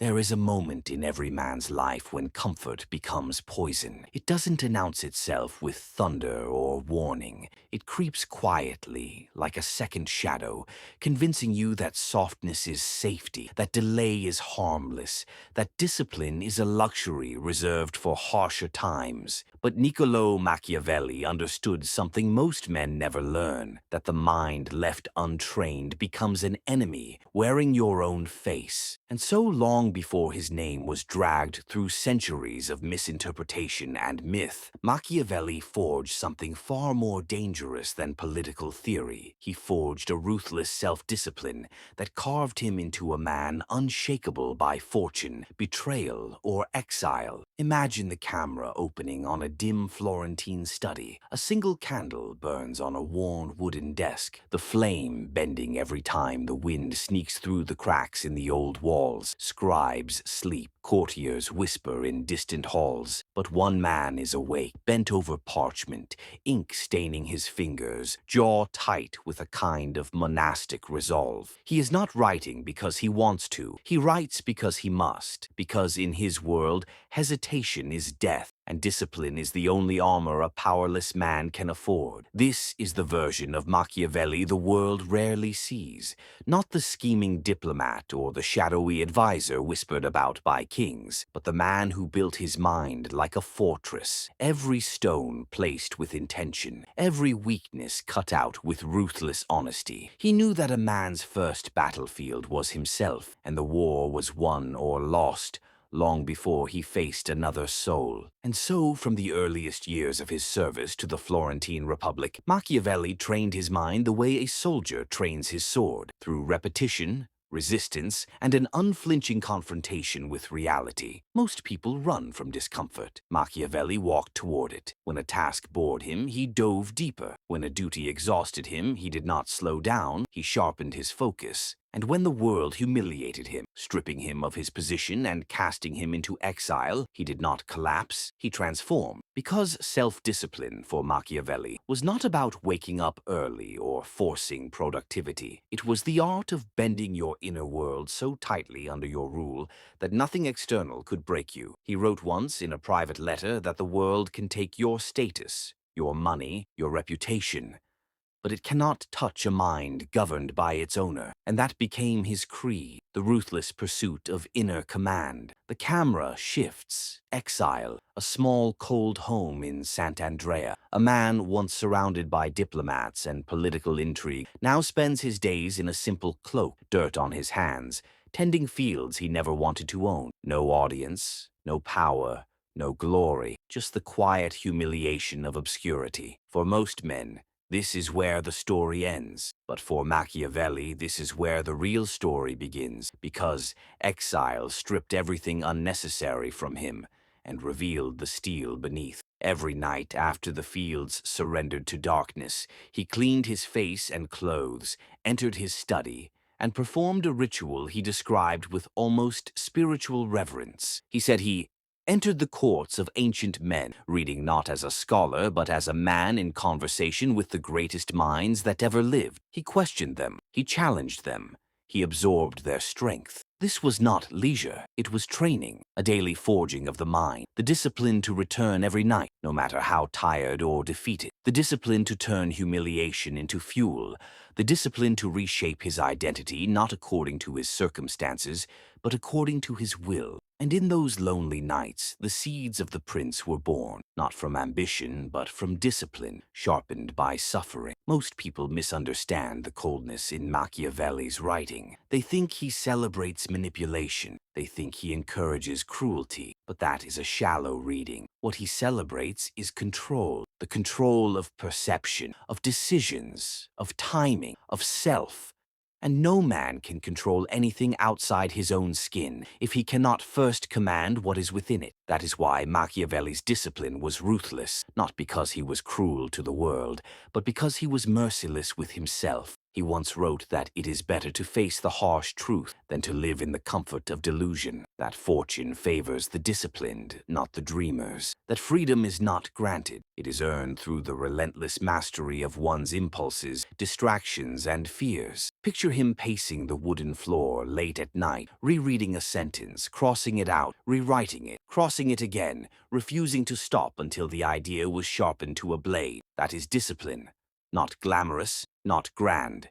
There is a moment in every man's life when comfort becomes poison. It doesn't announce itself with thunder or warning. It creeps quietly, like a second shadow, convincing you that softness is safety, that delay is harmless, that discipline is a luxury reserved for harsher times. But Niccolo Machiavelli understood something most men never learn, that the mind left untrained becomes an enemy, wearing your own face. And so long before his name was dragged through centuries of misinterpretation and myth, Machiavelli forged something far more dangerous than political theory. He forged a ruthless self-discipline that carved him into a man unshakable by fortune, betrayal, or exile. Imagine the camera opening on a dim Florentine study. A single candle burns on a worn wooden desk, the flame bending every time the wind sneaks through the cracks in the old walls. Scribes sleep, courtiers whisper in distant halls. But one man is awake, bent over parchment, ink staining his fingers, jaw tight with a kind of monastic resolve. He is not writing because he wants to. He writes because he must, because in his world, hesitation is death, and discipline is the only armor a powerless man can afford. This is the version of Machiavelli the world rarely sees, not the scheming diplomat or the shadowy advisor whispered about by kings, but the man who built his mind like a fortress, every stone placed with intention, every weakness cut out with ruthless honesty. He knew that a man's first battlefield was himself, and the war was won or lost long before he faced another soul. And so, from the earliest years of his service to the Florentine Republic, Machiavelli trained his mind the way a soldier trains his sword, through repetition, resistance, and an unflinching confrontation with reality. Most people run from discomfort. Machiavelli walked toward it. When a task bored him, he dove deeper. When a duty exhausted him, he did not slow down, he sharpened his focus. And when the world humiliated him, stripping him of his position and casting him into exile, he did not collapse, he transformed. Because self-discipline for Machiavelli was not about waking up early or forcing productivity. It was the art of bending your inner world so tightly under your rule that nothing external could break you. He wrote once in a private letter that the world can take your status, your money, your reputation, but it cannot touch a mind governed by its owner. And that became his creed, the ruthless pursuit of inner command. The camera shifts. Exile, a small cold home in Sant'Andrea. A man once surrounded by diplomats and political intrigue now spends his days in a simple cloak, dirt on his hands, tending fields he never wanted to own. No audience, no power, no glory, just the quiet humiliation of obscurity. For most men, this is where the story ends. But for Machiavelli, this is where the real story begins, because exile stripped everything unnecessary from him and revealed the steel beneath. Every night after the fields surrendered to darkness, he cleaned his face and clothes, entered his study, and performed a ritual he described with almost spiritual reverence. He said he entered the courts of ancient men, reading not as a scholar but as a man in conversation with the greatest minds that ever lived. He questioned them, he challenged them, he absorbed their strength. This was not leisure, it was training, a daily forging of the mind, the discipline to return every night, no matter how tired or defeated, the discipline to turn humiliation into fuel, the discipline to reshape his identity not according to his circumstances, but according to his will. And in those lonely nights, the seeds of the prince were born, not from ambition, but from discipline, sharpened by suffering. Most people misunderstand the coldness in Machiavelli's writing. They think he celebrates manipulation. They think he encourages cruelty, but that is a shallow reading. What he celebrates is control, the control of perception, of decisions, of timing, of self. And no man can control anything outside his own skin if he cannot first command what is within it. That is why Machiavelli's discipline was ruthless, not because he was cruel to the world, but because he was merciless with himself. He once wrote that it is better to face the harsh truth than to live in the comfort of delusion, that fortune favors the disciplined, not the dreamers, that freedom is not granted, it is earned through the relentless mastery of one's impulses, distractions, and fears. Picture him pacing the wooden floor late at night, rereading a sentence, crossing it out, rewriting it, crossing it again, refusing to stop until the idea was sharpened to a blade. That is discipline. Not glamorous, not grand.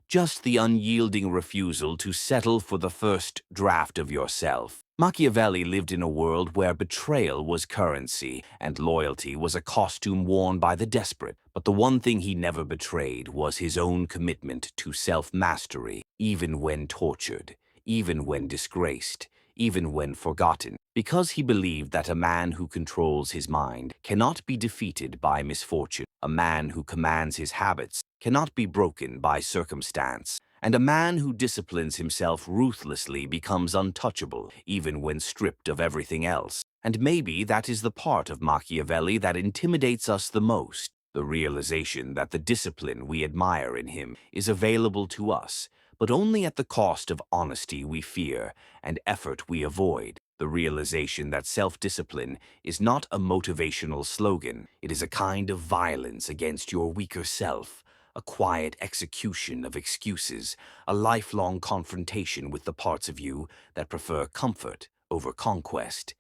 Just the unyielding refusal to settle for the first draft of yourself. Machiavelli lived in a world where betrayal was currency and loyalty was a costume worn by the desperate. But the one thing he never betrayed was his own commitment to self-mastery, even when tortured, even when disgraced, even when forgotten, because he believed that a man who controls his mind cannot be defeated by misfortune, a man who commands his habits cannot be broken by circumstance, and a man who disciplines himself ruthlessly becomes untouchable, even when stripped of everything else. And maybe that is the part of Machiavelli that intimidates us the most, the realization that the discipline we admire in him is available to us, but only at the cost of honesty we fear and effort we avoid. The realization that self-discipline is not a motivational slogan. It is a kind of violence against your weaker self, a quiet execution of excuses, a lifelong confrontation with the parts of you that prefer comfort over conquest.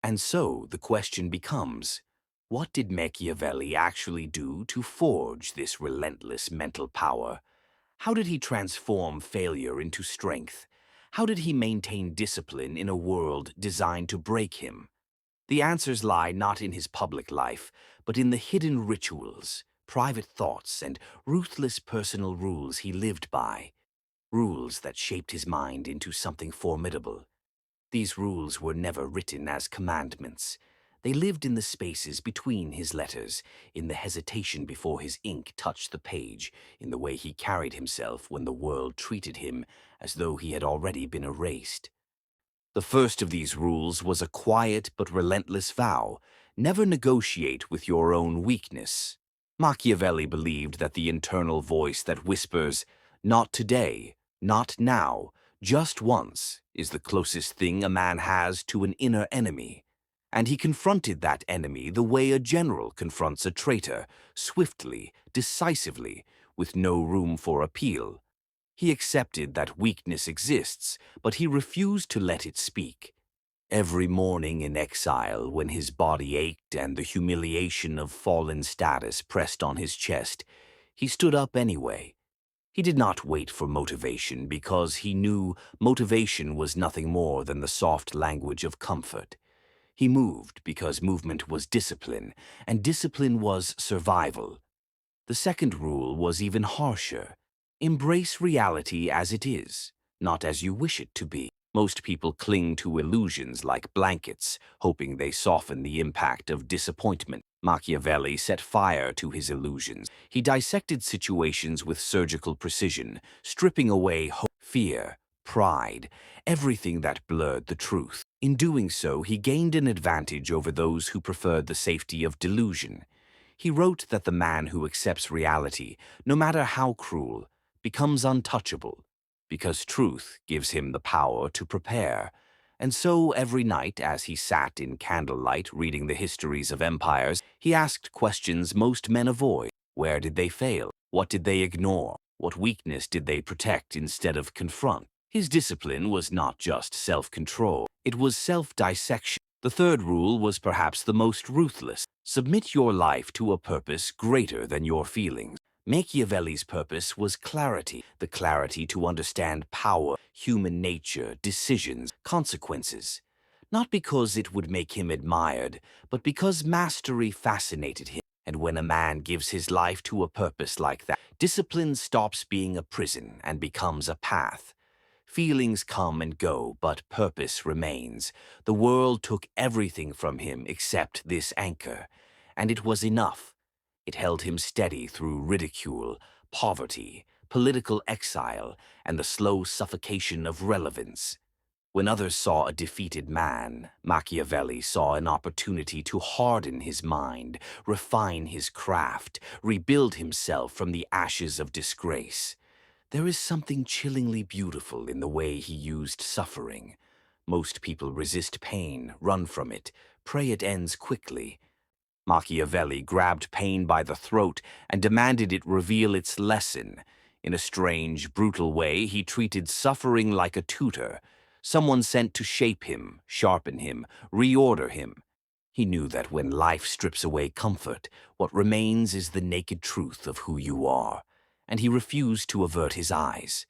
And so the question becomes, what did Machiavelli actually do to forge this relentless mental power? How did he transform failure into strength? How did he maintain discipline in a world designed to break him? The answers lie not in his public life, but in the hidden rituals, private thoughts, and ruthless personal rules he lived by. Rules that shaped his mind into something formidable. These rules were never written as commandments. They lived in the spaces between his letters, in the hesitation before his ink touched the page, in the way he carried himself when the world treated him as though he had already been erased. The first of these rules was a quiet but relentless vow: never negotiate with your own weakness. Machiavelli believed that the internal voice that whispers, "Not today, not now, just once," is the closest thing a man has to an inner enemy. And he confronted that enemy the way a general confronts a traitor, swiftly, decisively, with no room for appeal. He accepted that weakness exists, but he refused to let it speak. Every morning in exile, when his body ached and the humiliation of fallen status pressed on his chest, he stood up anyway. He did not wait for motivation because he knew motivation was nothing more than the soft language of comfort. He moved because movement was discipline, and discipline was survival. The second rule was even harsher. Embrace reality as it is, not as you wish it to be. Most people cling to illusions like blankets, hoping they soften the impact of disappointment. Machiavelli set fire to his illusions. He dissected situations with surgical precision, stripping away hope, fear, pride, everything that blurred the truth. In doing so, he gained an advantage over those who preferred the safety of delusion. He wrote that the man who accepts reality, no matter how cruel, becomes untouchable, because truth gives him the power to prepare. And so every night, as he sat in candlelight reading the histories of empires, he asked questions most men avoid. Where did they fail? What did they ignore? What weakness did they protect instead of confront? His discipline was not just self-control, it was self-dissection. The third rule was perhaps the most ruthless. Submit your life to a purpose greater than your feelings. Machiavelli's purpose was clarity, the clarity to understand power, human nature, decisions, consequences. Not because it would make him admired, but because mastery fascinated him. And when a man gives his life to a purpose like that, discipline stops being a prison and becomes a path. Feelings come and go, but purpose remains. The world took everything from him except this anchor, and it was enough. It held him steady through ridicule, poverty, political exile, and the slow suffocation of relevance. When others saw a defeated man, Machiavelli saw an opportunity to harden his mind, refine his craft, rebuild himself from the ashes of disgrace. There is something chillingly beautiful in the way he used suffering. Most people resist pain, run from it, pray it ends quickly. Machiavelli grabbed pain by the throat and demanded it reveal its lesson. In a strange, brutal way, he treated suffering like a tutor, someone sent to shape him, sharpen him, reorder him. He knew that when life strips away comfort, what remains is the naked truth of who you are, and he refused to avert his eyes.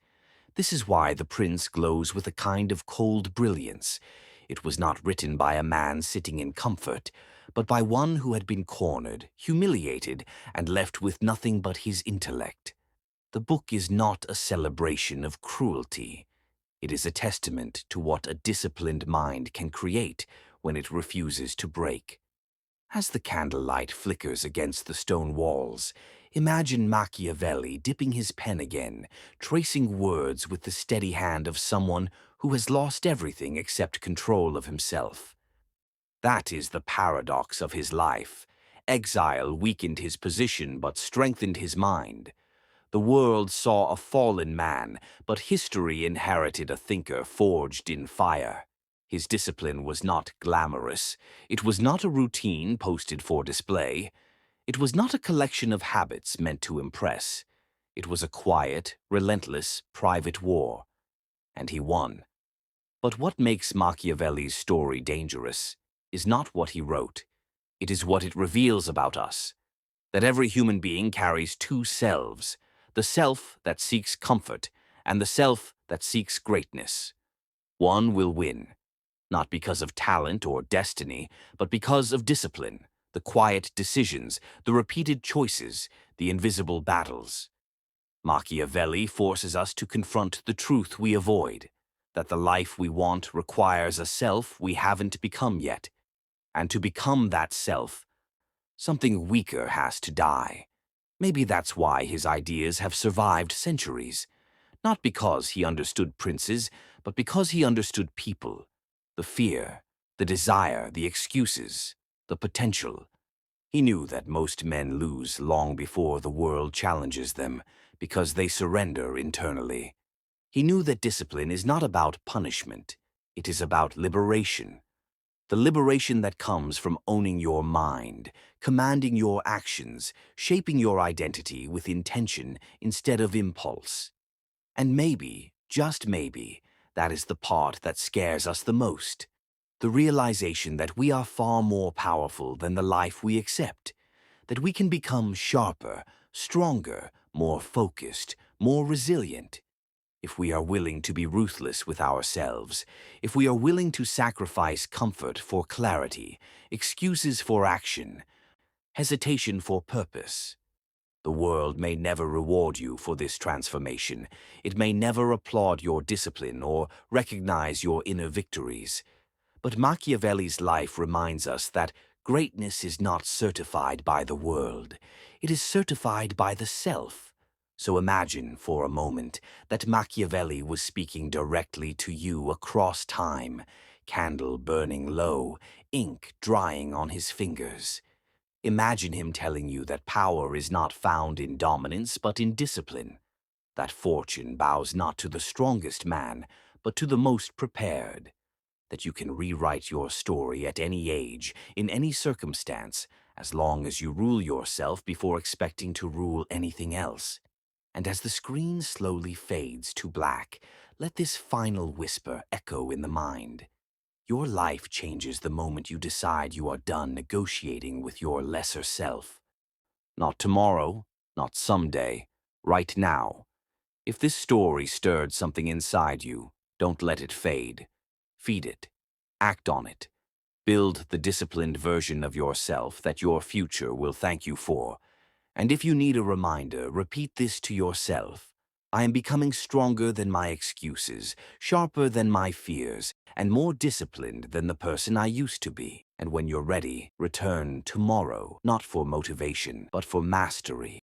This is why The Prince glows with a kind of cold brilliance. It was not written by a man sitting in comfort, but by one who had been cornered, humiliated, and left with nothing but his intellect. The book is not a celebration of cruelty. It is a testament to what a disciplined mind can create when it refuses to break. As the candlelight flickers against the stone walls, imagine Machiavelli dipping his pen again, tracing words with the steady hand of someone who has lost everything except control of himself. That is the paradox of his life. Exile weakened his position but strengthened his mind. The world saw a fallen man, but history inherited a thinker forged in fire. His discipline was not glamorous. It was not a routine posted for display. It was not a collection of habits meant to impress. It was a quiet, relentless, private war. And he won. But what makes Machiavelli's story dangerous is not what he wrote. It is what it reveals about us. That every human being carries two selves, the self that seeks comfort and the self that seeks greatness. One will win, not because of talent or destiny, but because of discipline, the quiet decisions, the repeated choices, the invisible battles. Machiavelli forces us to confront the truth we avoid, that the life we want requires a self we haven't become yet. And to become that self, something weaker has to die. Maybe that's why his ideas have survived centuries. Not because he understood princes, but because he understood people. The fear, the desire, the excuses, the potential. He knew that most men lose long before the world challenges them, because they surrender internally. He knew that discipline is not about punishment. It is about liberation. The liberation that comes from owning your mind, commanding your actions, shaping your identity with intention instead of impulse. And maybe, just maybe, that is the part that scares us the most. The realization that we are far more powerful than the life we accept. That we can become sharper, stronger, more focused, more resilient. If we are willing to be ruthless with ourselves, if we are willing to sacrifice comfort for clarity, excuses for action, hesitation for purpose. The world may never reward you for this transformation. It may never applaud your discipline or recognize your inner victories. But Machiavelli's life reminds us that greatness is not certified by the world. It is certified by the self. So imagine for a moment that Machiavelli was speaking directly to you across time, candle burning low, ink drying on his fingers. Imagine him telling you that power is not found in dominance but in discipline, that fortune bows not to the strongest man but to the most prepared, that you can rewrite your story at any age, in any circumstance, as long as you rule yourself before expecting to rule anything else. And as the screen slowly fades to black, let this final whisper echo in the mind. Your life changes the moment you decide you are done negotiating with your lesser self. Not tomorrow, not someday, right now. If this story stirred something inside you, don't let it fade. Feed it. Act on it. Build the disciplined version of yourself that your future will thank you for. And if you need a reminder, repeat this to yourself. I am becoming stronger than my excuses, sharper than my fears, and more disciplined than the person I used to be. And when you're ready, return tomorrow, not for motivation, but for mastery.